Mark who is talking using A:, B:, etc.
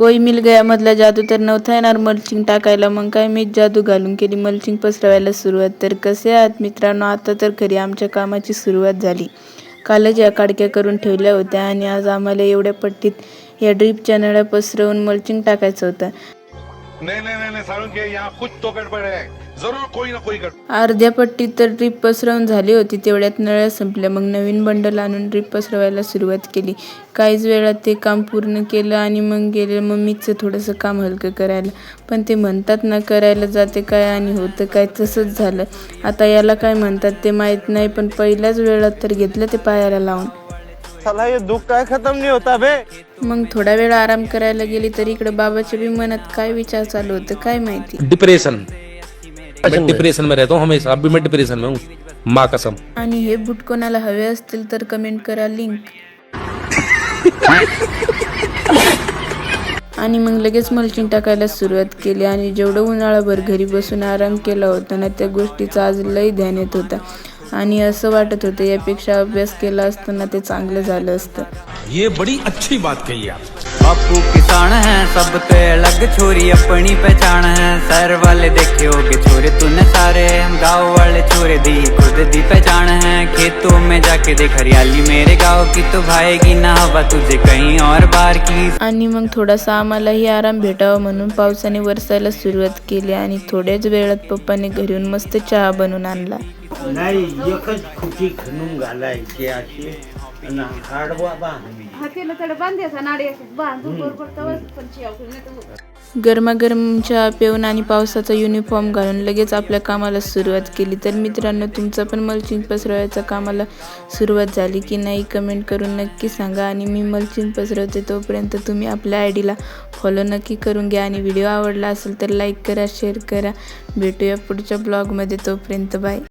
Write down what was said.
A: कोई मिल गया मधला जादू तर नव्हता येणार मल्चिंग टाकायला. मग काय मीच जादू घालून केली मल्चिंग पसरवायला सुरुवात. तर कसे आहात मित्रांनो, आता तर खरी आमच्या कामाची सुरुवात झाली. कालच या काडक्या करून ठेवल्या होत्या आणि आज आम्हाला एवढ्या पट्टीत या ड्रीपच्या नळ्या पसरवून मल्चिंग टाकायचं होतं.
B: नहीं साळुंखे, यहाँ कुछ तो गड़बड़ है, जरूर कोई ना कोई गड़बड़.
A: अर्ध्या पट्टीत तर ड्रीप पसरवून झाली होती, तेवढ्यात नळ्या संपल्या. मग नवीन बंडल आणून ड्रीप पसरवायला सुरुवात केली. काहीच वेळात ते काम पूर्ण केलं आणि मग गेले मम्मीचं थोडंसं काम हलकं करायला. पण ते म्हणतात ना, करायला जाते काय आणि होतं काय, तसंच झालं. आता याला काय म्हणतात ते माहीत नाही, पण पहिल्याच वेळात तर घेतलं ते पायाला लावून.
C: साला ये दुख काय खत्म नहीं होता बे.
A: मग थोडा वेळ आराम करायला गेली तर इकडे बाबाच्या बी मनात काय विचार चालू होतं काय माहिती.
D: डिप्रेशन में रहता हूँ हमेशा. अब भी मैं डिप्रेशन में हूँ, माँ कसम.
A: आणि हे बूट कोणाला हवे असतील तर कमेंट करा लिंक. आणि मग लगेच मल्चिंग टाकायला सुरुवात केली आणि जेवढं उन्हाळाभर घरी बसून आराम केला होता ना, त्या गोष्टीचा आज लई ध्यान येत होता. आणि असं वाटत होतं यापेक्षा अभ्यास केला असताना ते चांगलं झालं असतं.
D: ये बड़ी अच्छी बात कही आप.
E: बापू किसान है सबसे अलग, छोरी अपनी पहचान है. सर वाले देखे होगे छोरे तूने सारे, हम गाँव वाले छोरे दी खुद दी पहचान है. खेतों में जाके देख हरियाली मेरे गाँव की, तो भाएगी ना हवा तुझे कहीं और बार की.
A: आणि मग थोडासा आम्हालाही आराम भेटावा म्हणून पावसाने वरसायला सुरुवात केली आणि थोड्याच वेळात पप्पाने घरून मस्त चहा बनवून आणला.
F: नाही एकच खुटी खणून घालायची अशी आणि हाडवा बांधली.
A: गरमागरम चहा पिऊन आणि पावसाचा युनिफॉर्म घालून लगेच आपल्या कामाला सुरुवात केली. तर मित्रांनो, तुमचं पण मल्चिंग पसरवायच्या कामाला सुरुवात झाली की नाही कमेंट करून नक्की सांगा. आणि मी मल्चिंग पसरवते तोपर्यंत तुम्ही आपल्या आयडीला फॉलो नक्की करून घ्या. आणि व्हिडिओ आवडला असेल तर लाईक करा, शेअर करा. भेटूया पुढच्या ब्लॉगमध्ये, तोपर्यंत बाय.